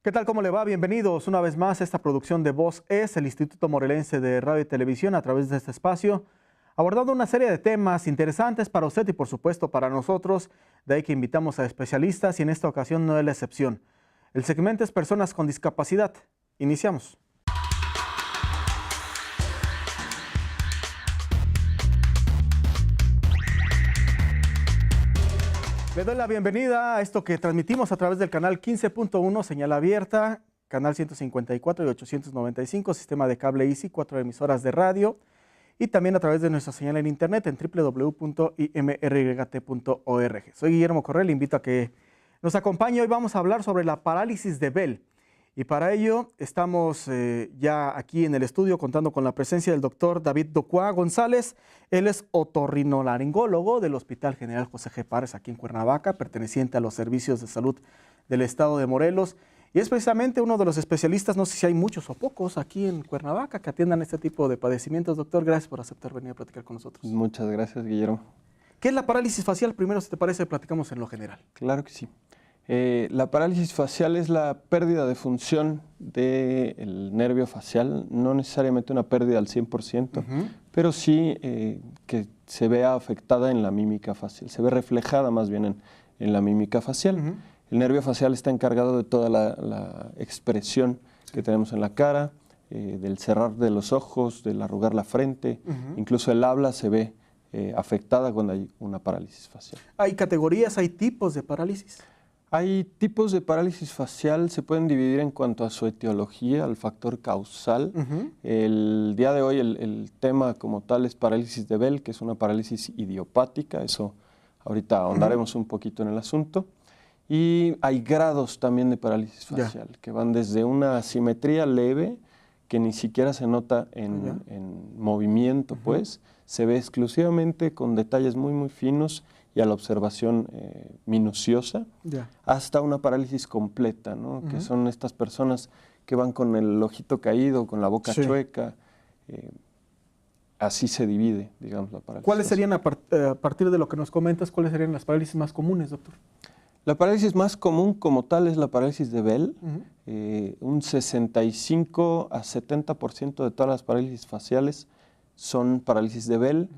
¿Qué tal? ¿Cómo le va? Bienvenidos una vez más a esta producción de Voz Es, el Instituto Morelense de Radio y Televisión, a través de este espacio, abordando una serie de temas interesantes para usted y por supuesto para nosotros, de ahí que invitamos a especialistas y en esta ocasión no es la excepción. El segmento es Personas con Discapacidad. Iniciamos. Le doy la bienvenida a esto que transmitimos a través del canal 15.1, señal abierta, canal 154 y 895, sistema de cable Easy, 4 emisoras de radio, y también a través de nuestra señal en internet en www.imryt.org. Soy Guillermo Correa, le invito a que nos acompañe. Hoy vamos a hablar sobre la parálisis de Bell. Y para ello estamos ya aquí en el estudio contando con la presencia del doctor David Docua González. Él es otorrinolaringólogo del Hospital General José G. Páez aquí en Cuernavaca, perteneciente a los servicios de salud del estado de Morelos. Y es precisamente uno de los especialistas, no sé si hay muchos o pocos aquí en Cuernavaca que atiendan este tipo de padecimientos. Doctor, gracias por aceptar venir a platicar con nosotros. Muchas gracias, Guillermo. ¿Qué es la parálisis facial? Primero, si te parece, platicamos en lo general. Claro que sí. La parálisis facial es la pérdida de función del nervio facial, no necesariamente una pérdida al 100%, pero sí que se vea afectada en la mímica facial, se ve reflejada más bien en la mímica facial. El nervio facial está encargado de toda la expresión que tenemos en la cara, del cerrar de los ojos, del arrugar la frente, incluso el habla se ve afectada cuando hay una parálisis facial. ¿Hay categorías, hay tipos de parálisis? Hay tipos de parálisis facial, se pueden dividir en cuanto a su etiología, al factor causal. El día de hoy el tema como tal es parálisis de Bell, que es una parálisis idiopática, eso ahorita ahondaremos un poquito en el asunto. Y hay grados también de parálisis facial, que van desde una asimetría leve, que ni siquiera se nota en movimiento, pues, se ve exclusivamente con detalles muy, muy finos y a la observación minuciosa, hasta una parálisis completa, ¿no? Que son estas personas que van con el ojito caído, con la boca chueca, así se divide, digamos, la parálisis. ¿Cuáles serían, a partir de lo que nos comentas, cuáles serían las parálisis más comunes, doctor? La parálisis más común como tal es la parálisis de Bell. Un 65 a 70% de todas las parálisis faciales son parálisis de Bell.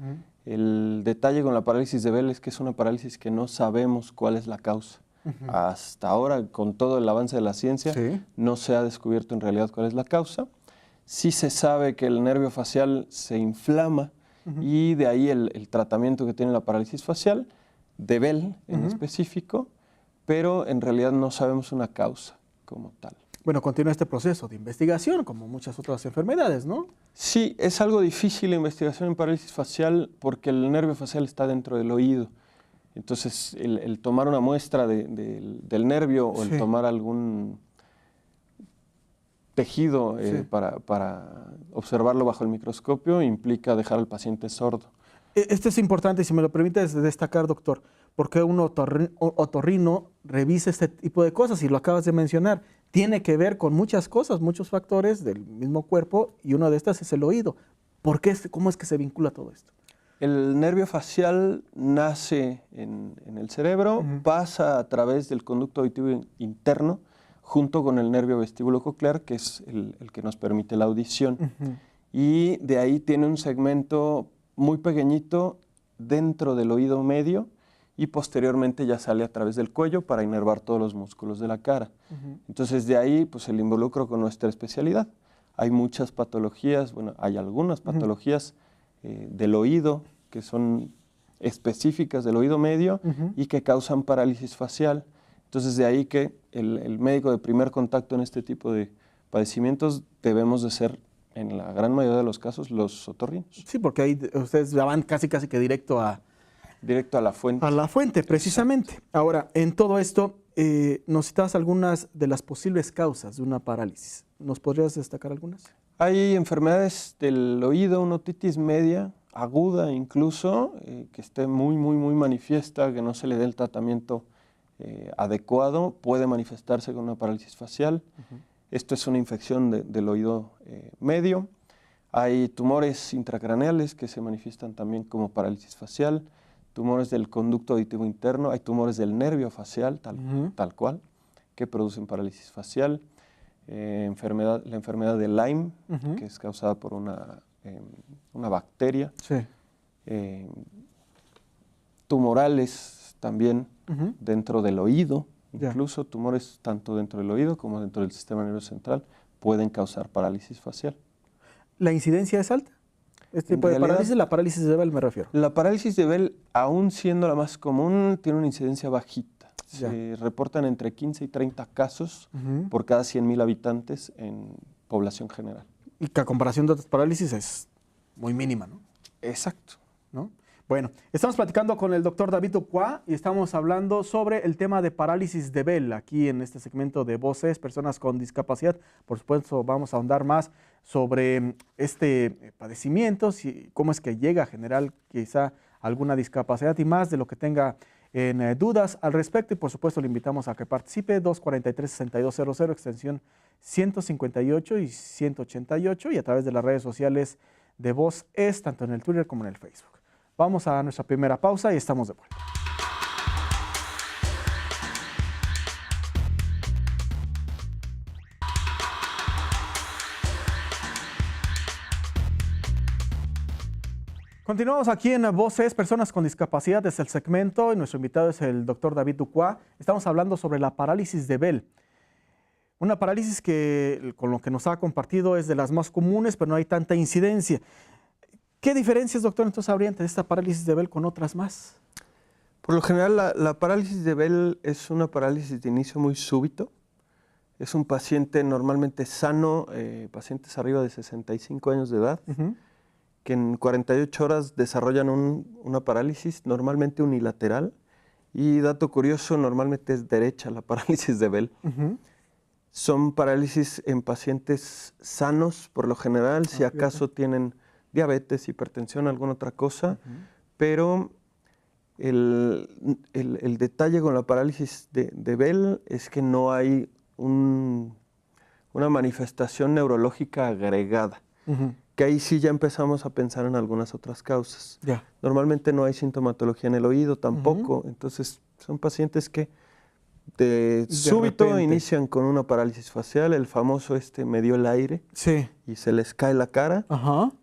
El detalle con la parálisis de Bell es que es una parálisis que no sabemos cuál es la causa. Hasta ahora, con todo el avance de la ciencia, no se ha descubierto en realidad cuál es la causa. Sí se sabe que el nervio facial se inflama y de ahí el tratamiento que tiene la parálisis facial, de Bell en específico, pero en realidad no sabemos una causa como tal. Bueno, continúa este proceso de investigación, como muchas otras enfermedades, ¿no? Sí, es algo difícil la investigación en parálisis facial porque el nervio facial está dentro del oído. Entonces, el tomar una muestra del nervio o el tomar algún tejido para observarlo bajo el microscopio implica dejar al paciente sordo. Esto es importante, y si me lo permites destacar, doctor, porque un otorrino revisa este tipo de cosas, y lo acabas de mencionar, tiene que ver con muchas cosas, muchos factores del mismo cuerpo, y una de estas es el oído. ¿Por qué? ¿Cómo es que se vincula todo esto? El nervio facial nace en el cerebro, pasa a través del conducto auditivo interno, junto con el nervio vestíbulo-coclear, que es el que nos permite la audición. Y de ahí tiene un segmento muy pequeñito dentro del oído medio y posteriormente ya sale a través del cuello para inervar todos los músculos de la cara. Entonces de ahí pues el involucro con nuestra especialidad. Hay muchas patologías, bueno, hay algunas patologías del oído que son específicas del oído medio y que causan parálisis facial. Entonces de ahí que el médico de primer contacto en este tipo de padecimientos debemos de ser, en la gran mayoría de los casos, los otorrinos. Sí, porque ahí ustedes ya van casi que directo a la fuente. A la fuente, precisamente. Exacto. Ahora, en todo esto, nos citas algunas de las posibles causas de una parálisis. ¿Nos podrías destacar algunas? Hay enfermedades del oído, una otitis media, aguda incluso, que esté muy manifiesta, que no se le dé el tratamiento adecuado, puede manifestarse con una parálisis facial. Esto es una infección del oído medio. Hay tumores intracraneales que se manifiestan también como parálisis facial, tumores del conducto auditivo interno, hay tumores del nervio facial, tal cual, que producen parálisis facial. la enfermedad de Lyme, que es causada por una bacteria. Sí. Tumorales también dentro del oído, Ya. incluso tumores tanto dentro del oído como dentro del sistema nervioso central pueden causar parálisis facial. ¿La incidencia es alta? ¿Este En tipo de realidad, parálisis? La parálisis de Bell me refiero. La parálisis de Bell, aún siendo la más común, tiene una incidencia bajita. Ya. Se reportan entre 15 y 30 casos por cada 100,000 habitantes en población general. Y que a comparación de otras parálisis es muy mínima, ¿no? Exacto. ¿No? Bueno, estamos platicando con el doctor David Ducroix y estamos hablando sobre el tema de parálisis de Bell aquí en este segmento de Voces, personas con discapacidad. Por supuesto, vamos a ahondar más sobre este padecimiento, cómo es que llega a generar quizá alguna discapacidad y más de lo que tenga en dudas al respecto. Y por supuesto, le invitamos a que participe 243-6200, extensión 158 y 188 y a través de las redes sociales de Voces, tanto en el Twitter como en el Facebook. Vamos a nuestra primera pausa y estamos de vuelta. Continuamos aquí en Voces, personas con discapacidad, es el segmento y nuestro invitado es el doctor David Ducroix. Estamos hablando sobre la parálisis de Bell. Una parálisis que, con lo que nos ha compartido, es de las más comunes, pero no hay tanta incidencia. ¿Qué diferencias, doctor, entonces habría entre esta parálisis de Bell con otras más? Por lo general, la parálisis de Bell es una parálisis de inicio muy súbito. Es un paciente normalmente sano, pacientes arriba de 65 años de edad, que en 48 horas desarrollan una parálisis normalmente unilateral. Y dato curioso, normalmente es derecha la parálisis de Bell. Son parálisis en pacientes sanos, por lo general, si acaso tienen diabetes, hipertensión, alguna otra cosa, pero el detalle con la parálisis de Bell es que no hay una manifestación neurológica agregada, que ahí sí ya empezamos a pensar en algunas otras causas. Normalmente no hay sintomatología en el oído tampoco, entonces son pacientes que de súbito repente inician con una parálisis facial, el famoso me dio el aire y se les cae la cara.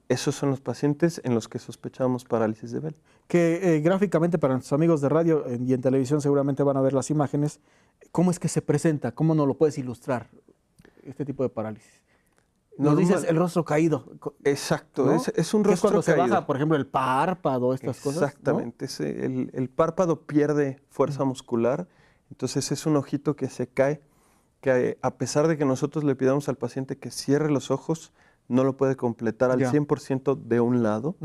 Esos son los pacientes en los que sospechamos parálisis de Bell. Que gráficamente para nuestros amigos de radio y en televisión seguramente van a ver las imágenes. ¿Cómo es que se presenta? ¿Cómo nos lo puedes ilustrar este tipo de parálisis? Nos dices el rostro caído. Exacto, ¿no? es un rostro caído. Es cuando se baja, por ejemplo, el párpado, estas cosas. Exactamente, ¿no? El párpado pierde fuerza muscular. Entonces es un ojito que se cae, que a pesar de que nosotros le pidamos al paciente que cierre los ojos, no lo puede completar al 100% de un lado.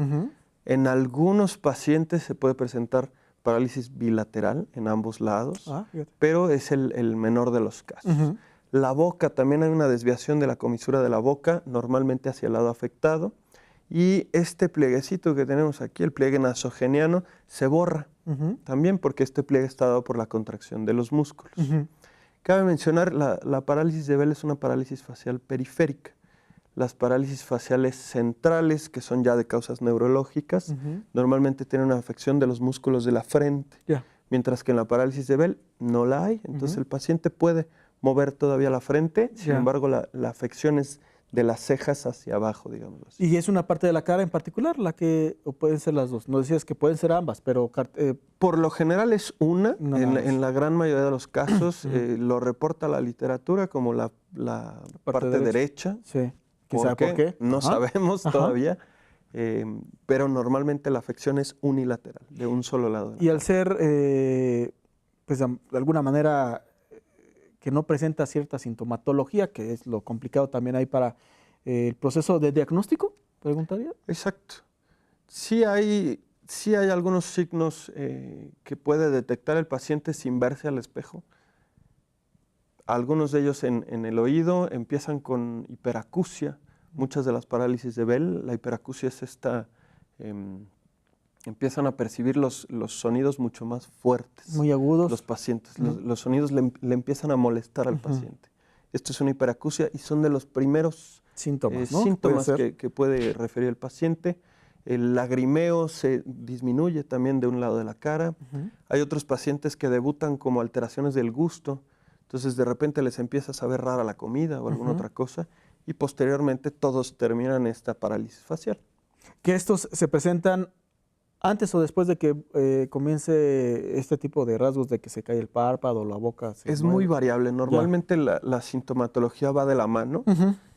En algunos pacientes se puede presentar parálisis bilateral en ambos lados, pero es el menor de los casos. La boca, también hay una desviación de la comisura de la boca, normalmente hacia el lado afectado. Y este plieguecito que tenemos aquí, el pliegue nasogeniano, se borra también porque este pliegue está dado por la contracción de los músculos. Cabe mencionar, la parálisis de Bell es una parálisis facial periférica. Las parálisis faciales centrales, que son ya de causas neurológicas, normalmente tienen una afección de los músculos de la frente, mientras que en la parálisis de Bell no la hay. Entonces el paciente puede mover todavía la frente, sin embargo la afección es de las cejas hacia abajo, digamos así. ¿Y es una parte de la cara en particular la que, o pueden ser las dos? No decías que pueden ser ambas, pero... Por lo general es una en la gran mayoría de los casos, lo reporta la literatura como la parte derecha. Sí. ¿Quién sabe por qué? No sabemos todavía, pero normalmente la afección es unilateral, de un solo lado. Y al ser, pues de alguna manera, que no presenta cierta sintomatología, que es lo complicado también ahí para el proceso de diagnóstico, preguntaría. Exacto. Sí hay algunos signos que puede detectar el paciente sin verse al espejo. Algunos de ellos en el oído empiezan con hiperacusia. Muchas de las parálisis de Bell, la hiperacusia es empiezan a percibir los sonidos mucho más fuertes. Muy agudos. Los pacientes, los sonidos le empiezan a molestar al paciente. Esto es una hiperacusia y son de los primeros síntomas, ¿no? Síntomas que puede referir el paciente. El lagrimeo se disminuye también de un lado de la cara. Hay otros pacientes que debutan como alteraciones del gusto. Entonces de repente les empieza a saber rara la comida o alguna otra cosa y posteriormente todos terminan esta parálisis facial. ¿Que estos se presentan antes o después de que comience este tipo de rasgos de que se cae el párpado, la boca? Es muy variable. Normalmente la sintomatología va de la mano.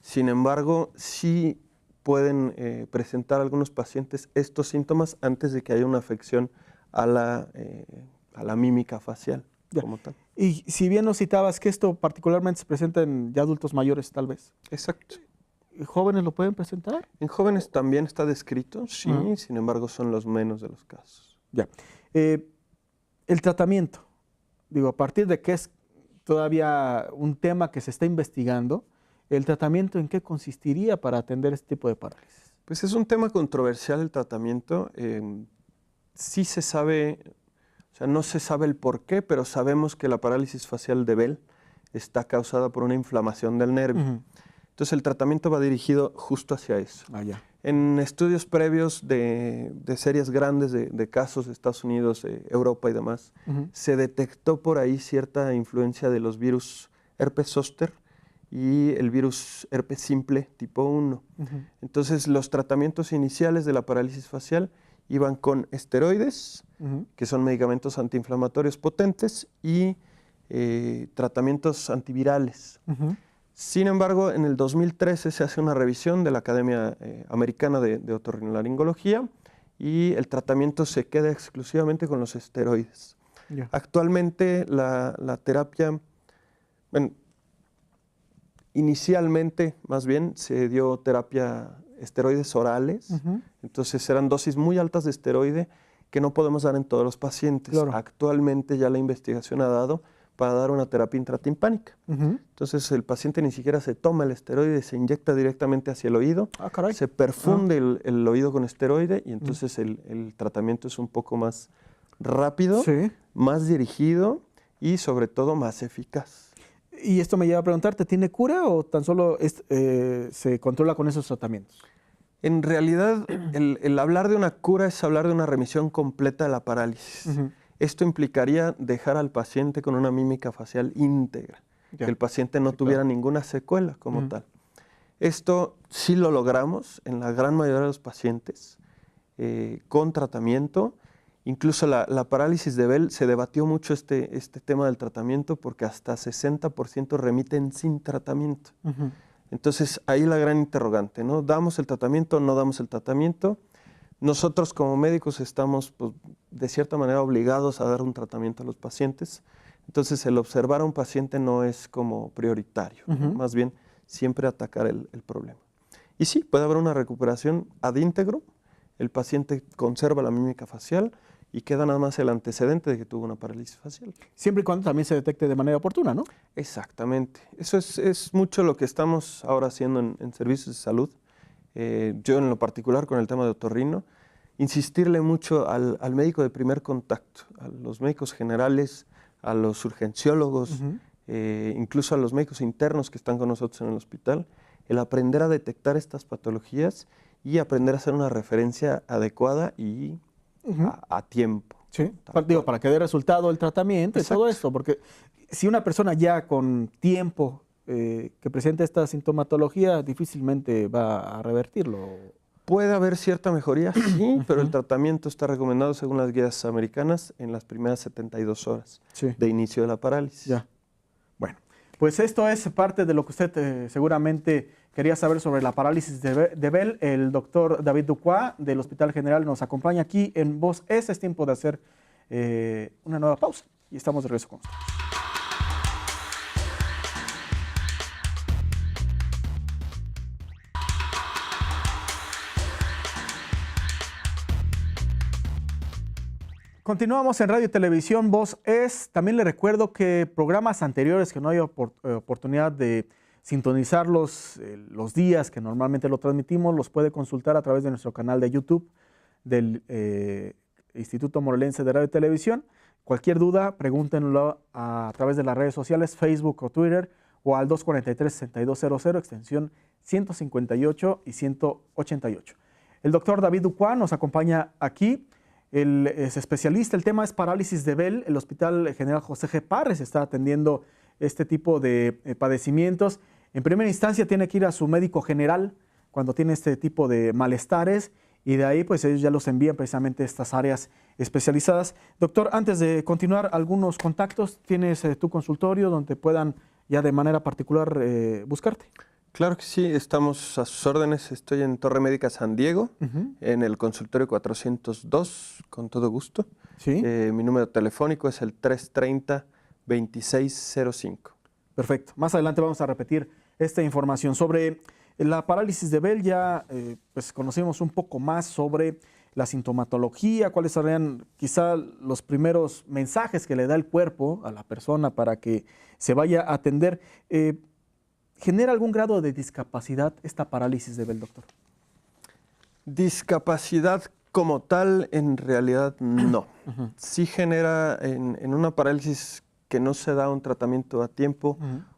Sin embargo, sí pueden presentar algunos pacientes estos síntomas antes de que haya una afección a la mímica facial como tal. Y si bien nos citabas que esto particularmente se presenta en ya adultos mayores, tal vez. Exacto. ¿Jóvenes lo pueden presentar? En jóvenes también está descrito, sí, sin embargo son los menos de los casos. Ya. El tratamiento, digo, a partir de que es todavía un tema que se está investigando, ¿el tratamiento en qué consistiría para atender este tipo de parálisis? Pues es un tema controversial el tratamiento. Sí se sabe, o sea, no se sabe el por qué, pero sabemos que la parálisis facial de Bell está causada por una inflamación del nervio. Entonces el tratamiento va dirigido justo hacia eso. En estudios previos de series grandes de casos de Estados Unidos, Europa y demás, se detectó por ahí cierta influencia de los virus herpes zóster y el virus herpes simple tipo 1. Entonces los tratamientos iniciales de la parálisis facial iban con esteroides, que son medicamentos antiinflamatorios potentes, y tratamientos antivirales. Sin embargo, en el 2013 se hace una revisión de la Academia Americana de Otorrinolaringología y el tratamiento se queda exclusivamente con los esteroides. Actualmente la terapia, bueno, inicialmente más bien se dio terapia esteroides orales, entonces eran dosis muy altas de esteroide que no podemos dar en todos los pacientes. Actualmente ya la investigación ha dado para dar una terapia intratimpánica. Entonces el paciente ni siquiera se toma el esteroide, se inyecta directamente hacia el oído, se perfunde el oído con esteroide y entonces el tratamiento es un poco más rápido, más dirigido y sobre todo más eficaz. Y esto me lleva a preguntarte, ¿tiene cura o tan solo se controla con esos tratamientos? En realidad, el hablar de una cura es hablar de una remisión completa de la parálisis. Esto implicaría dejar al paciente con una mímica facial íntegra, que el paciente no tuviera ninguna secuela como tal. Esto sí lo logramos en la gran mayoría de los pacientes con tratamiento. Incluso la parálisis de Bell se debatió mucho este tema del tratamiento porque hasta 60% remiten sin tratamiento. Entonces ahí la gran interrogante, ¿no? ¿Damos el tratamiento? ¿No damos el tratamiento? Nosotros como médicos estamos pues, de cierta manera obligados a dar un tratamiento a los pacientes. Entonces el observar a un paciente no es como prioritario, ¿no? Más bien siempre atacar el problema. Y sí, puede haber una recuperación ad íntegro, el paciente conserva la mímica facial y queda nada más el antecedente de que tuvo una parálisis facial. Siempre y cuando también se detecte de manera oportuna, ¿no? Exactamente. Eso es mucho lo que estamos ahora haciendo en servicios de salud. Yo en lo particular con el tema de otorrino, insistirle mucho al médico de primer contacto, a los médicos generales, a los urgenciólogos, incluso a los médicos internos que están con nosotros en el hospital, el aprender a detectar estas patologías y aprender a hacer una referencia adecuada y a tiempo. Sí, digo, para que dé resultado el tratamiento y todo esto, porque si una persona ya con tiempo que presenta esta sintomatología, difícilmente va a revertirlo. Puede haber cierta mejoría, sí, pero el tratamiento está recomendado según las guías americanas en las primeras 72 horas de inicio de la parálisis. Bueno, pues esto es parte de lo que usted seguramente quería saber sobre la parálisis de Bell. El doctor David Ducroix del Hospital General nos acompaña aquí en Voz Es. Es tiempo de hacer una nueva pausa y estamos de regreso con ustedes. Continuamos en Radio y Televisión Voz Es. También le recuerdo que programas anteriores que no hay oportunidad de sintonizar los días que normalmente lo transmitimos, los puede consultar a través de nuestro canal de YouTube del Instituto Morelense de Radio y Televisión. Cualquier duda, pregúntenlo a través de las redes sociales, Facebook o Twitter, o al 243-6200, extensión 158 y 188. El doctor David Ducroix nos acompaña aquí. Él es especialista, el tema es parálisis de Bell. El Hospital General José G. Parres está atendiendo este tipo de padecimientos, en primera instancia tiene que ir a su médico general cuando tiene este tipo de malestares y de ahí pues ellos ya los envían precisamente a estas áreas especializadas. Doctor, antes de continuar, algunos contactos, ¿tienes tu consultorio donde puedan ya de manera particular buscarte? Claro que sí, estamos a sus órdenes. Estoy en Torre Médica San Diego, en el consultorio 402, con todo gusto. Sí. Mi número telefónico es el 330-2605. Perfecto. Más adelante vamos a repetir esta información. Sobre la parálisis de Bell ya pues conocimos un poco más sobre la sintomatología, cuáles serían quizá los primeros mensajes que le da el cuerpo a la persona para que se vaya a atender. ¿Genera algún grado de discapacidad esta parálisis de Bell, doctor? Discapacidad como tal, en realidad no. Sí genera en una parálisis que no se da un tratamiento a tiempo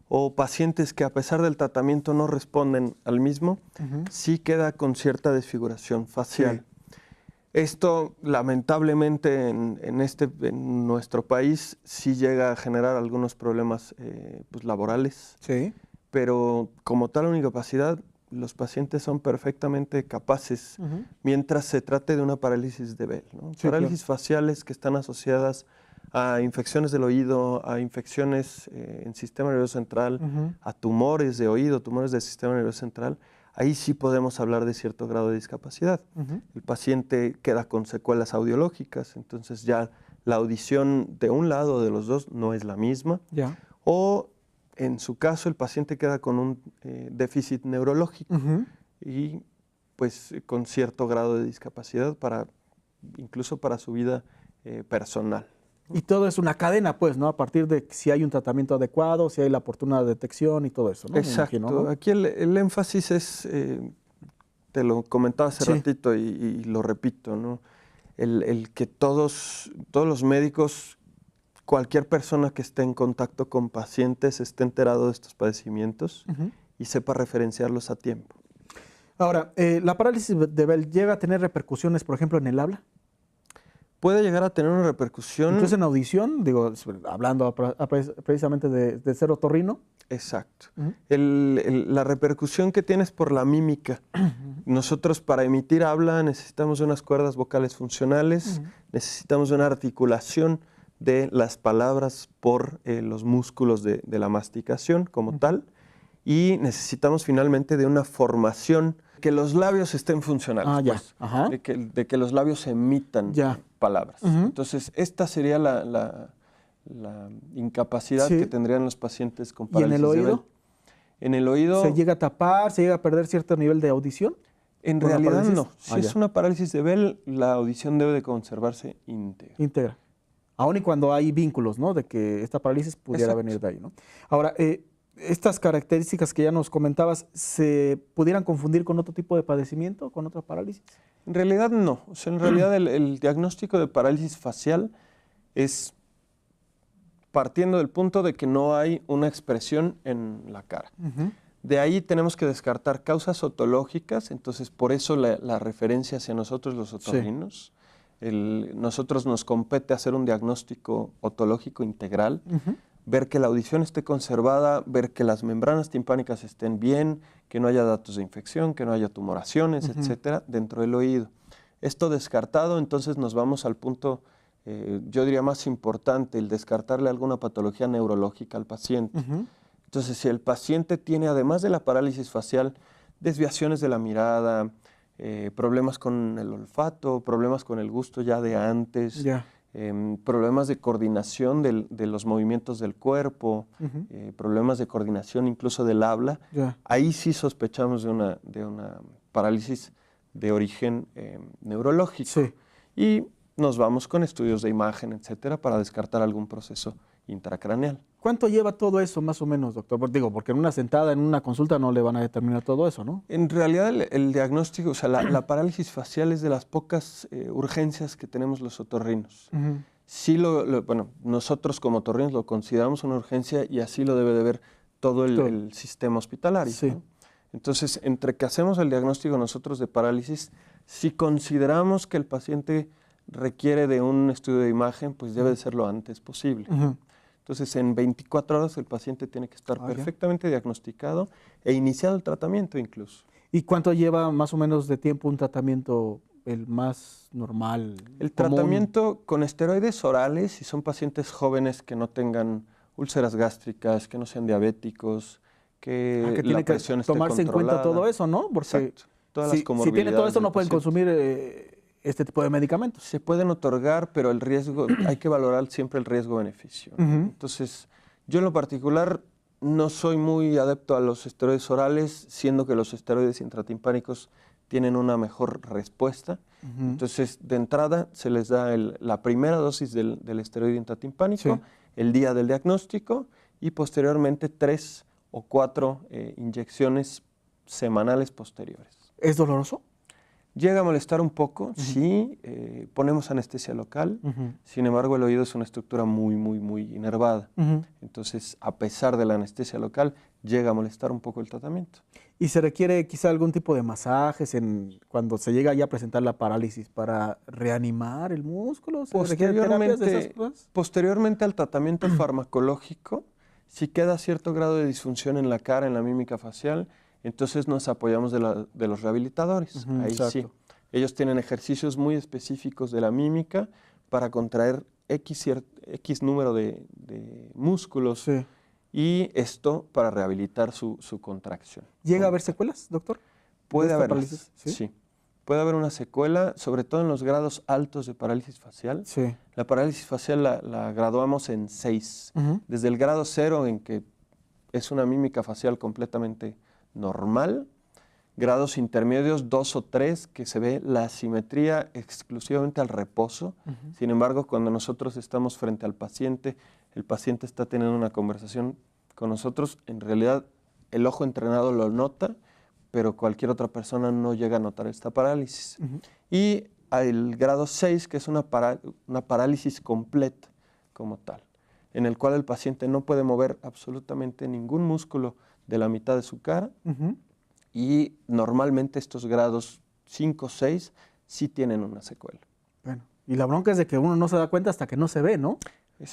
o pacientes que a pesar del tratamiento no responden al mismo, sí queda con cierta desfiguración facial. Sí. Esto lamentablemente en nuestro país sí llega a generar algunos problemas pues, laborales. Sí. Pero como tal unicapacidad, los pacientes son perfectamente capaces mientras se trate de una parálisis de Bell, ¿no? Sí, parálisis faciales que están asociadas a infecciones del oído, a infecciones en sistema nervioso central, a tumores de oído, tumores del sistema nervioso central, ahí sí podemos hablar de cierto grado de discapacidad. El paciente queda con secuelas audiológicas, entonces ya la audición de un lado o de los dos no es la misma. Ya. O en su caso, el paciente queda con un déficit neurológico y pues con cierto grado de discapacidad incluso para su vida personal. Y todo es una cadena, pues, ¿no? A partir de si hay un tratamiento adecuado, si hay la oportuna detección y todo eso, ¿no? Exacto. Me imagino, ¿no? Aquí el énfasis es, te lo comentaba hace ratito y lo repito, ¿no? El que todos los médicos, cualquier persona que esté en contacto con pacientes esté enterado de estos padecimientos y sepa referenciarlos a tiempo. Ahora, ¿la parálisis de Bell llega a tener repercusiones, por ejemplo, en el habla? Puede llegar a tener una repercusión. Incluso en audición, digo, hablando precisamente de ser otorrino. Exacto. La repercusión que tienes por la mímica. Nosotros para emitir habla necesitamos unas cuerdas vocales funcionales, necesitamos una articulación de las palabras por los músculos de la masticación como tal, y necesitamos finalmente de una formación, que los labios estén funcionales, pues, de que los labios emitan palabras. Entonces, esta sería la incapacidad que tendrían los pacientes con parálisis de Bell. ¿Y en el oído? En el oído... ¿Se llega a tapar, se llega a perder cierto nivel de audición? En realidad no. Si es una parálisis de Bell, la audición debe de conservarse íntegra. Íntegra. Aún y cuando hay vínculos, ¿no? De que esta parálisis pudiera venir de ahí, ¿no? Ahora, estas características que ya nos comentabas, ¿se pudieran confundir con otro tipo de padecimiento, con otra parálisis? En realidad no. O sea, en realidad el diagnóstico de parálisis facial es partiendo del punto de que no hay una expresión en la cara. De ahí tenemos que descartar causas otológicas, entonces por eso la referencia hacia nosotros los otorrinos. Nosotros nos compete hacer un diagnóstico otológico integral, ver que la audición esté conservada, ver que las membranas timpánicas estén bien, que no haya datos de infección, que no haya tumoraciones, etcétera, dentro del oído. Esto descartado, entonces nos vamos al punto, yo diría más importante, el descartarle alguna patología neurológica al paciente. Entonces, si el paciente tiene, además de la parálisis facial, desviaciones de la mirada, problemas con el olfato, problemas con el gusto ya de antes, problemas de coordinación de los movimientos del cuerpo, problemas de coordinación incluso del habla, ahí sí sospechamos de una parálisis de origen neurológico. Y nos vamos con estudios de imagen, etcétera, para descartar algún proceso intracraneal. ¿Cuánto lleva todo eso más o menos, doctor? Digo, porque en una sentada, en una consulta no le van a determinar todo eso, ¿no? En realidad el diagnóstico, o sea, la parálisis facial es de las pocas urgencias que tenemos los otorrinos. Sí bueno, nosotros como otorrinos lo consideramos una urgencia y así lo debe de ver todo el sistema hospitalario, ¿no? Entonces, entre que hacemos el diagnóstico nosotros de parálisis, si consideramos que el paciente requiere de un estudio de imagen, pues debe de ser lo antes posible. Entonces, en 24 horas el paciente tiene que estar perfectamente diagnosticado e iniciado el tratamiento incluso. ¿Y cuánto lleva más o menos de tiempo un tratamiento, el más normal? El tratamiento con esteroides orales, si son pacientes jóvenes que no tengan úlceras gástricas, que no sean diabéticos, que tiene que tomarse en cuenta todo eso, ¿no? Porque exacto, todas las comorbilidades. Si tiene todo esto, no pueden consumir este tipo de medicamentos. Se pueden otorgar, pero el riesgo, hay que valorar siempre el riesgo-beneficio. Entonces, yo en lo particular no soy muy adepto a los esteroides orales, siendo que los esteroides intratimpánicos tienen una mejor respuesta. Entonces, de entrada, se les da la primera dosis del esteroide intratimpánico el día del diagnóstico y posteriormente 3 o 4 inyecciones semanales posteriores. ¿Es doloroso? Llega a molestar un poco, sí, ponemos anestesia local, sin embargo el oído es una estructura muy inervada. Entonces, a pesar de la anestesia local, llega a molestar un poco el tratamiento. ¿Y se requiere quizá algún tipo de masajes cuando se llega ya a presentar la parálisis para reanimar el músculo? Posteriormente al tratamiento farmacológico, si queda cierto grado de disfunción en la cara, en la mímica facial, entonces nos apoyamos de los rehabilitadores. Ahí sí. Ellos tienen ejercicios muy específicos de la mímica para contraer X número de músculos y esto para rehabilitar su contracción. ¿Llega a haber secuelas, doctor? Puede haber, sí. Puede haber una secuela, sobre todo en los grados altos de parálisis facial. La parálisis facial la graduamos en 6. Desde el grado 0, en que es una mímica facial completamente normal, grados intermedios 2 o 3, que se ve la asimetría exclusivamente al reposo. Sin embargo, cuando nosotros estamos frente al paciente, el paciente está teniendo una conversación con nosotros, en realidad el ojo entrenado lo nota, pero cualquier otra persona no llega a notar esta parálisis. Y al grado 6, que es una parálisis completa como tal, en el cual el paciente no puede mover absolutamente ningún músculo de la mitad de su cara, y normalmente estos grados 5 o 6 sí tienen una secuela. Bueno, y la bronca es de que uno no se da cuenta hasta que no se ve, ¿no?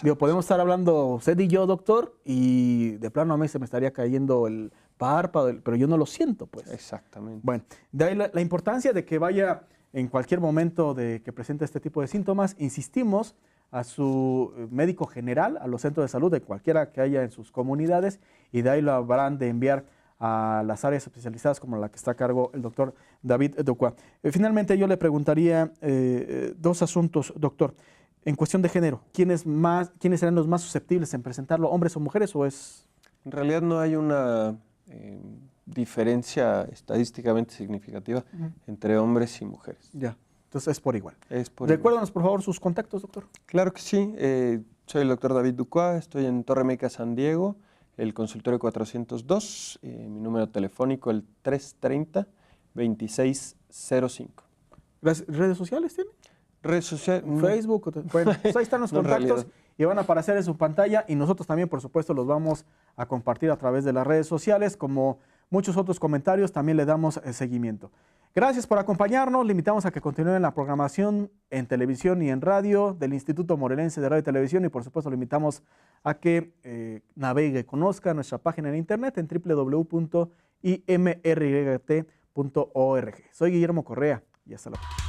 Digo, podemos estar hablando usted y yo, doctor, y de plano a mí se me estaría cayendo el párpado, pero yo no lo siento, pues. Exactamente. Bueno, de ahí la importancia de que vaya en cualquier momento de que presente este tipo de síntomas, insistimos a su médico general, a los centros de salud de cualquiera que haya en sus comunidades, y de ahí lo habrán de enviar a las áreas especializadas como la que está a cargo el doctor David Ducua. Finalmente yo le preguntaría 2 asuntos, doctor. En cuestión de género, ¿quiénes serán los más susceptibles en presentarlo, hombres o mujeres, o es...? En realidad no hay una diferencia estadísticamente significativa entre hombres y mujeres. Ya, entonces es por igual. Recuérdanos, por favor, sus contactos, doctor. Claro que sí. Soy el doctor David Ducua, estoy en Torre Médica San Diego, el consultorio 402, mi número telefónico el 330-2605. ¿Las redes sociales tiene? Redes sociales. Facebook. Bueno, pues ahí están los contactos y van a aparecer en su pantalla, y nosotros también, por supuesto, los vamos a compartir a través de las redes sociales. Como muchos otros comentarios, también le damos seguimiento. Gracias por acompañarnos. Le invitamos a que continúen la programación en televisión y en radio del Instituto Morelense de Radio y Televisión, y por supuesto le invitamos a que navegue, conozca nuestra página en internet en www.imryt.org. Soy Guillermo Correa y hasta la próxima.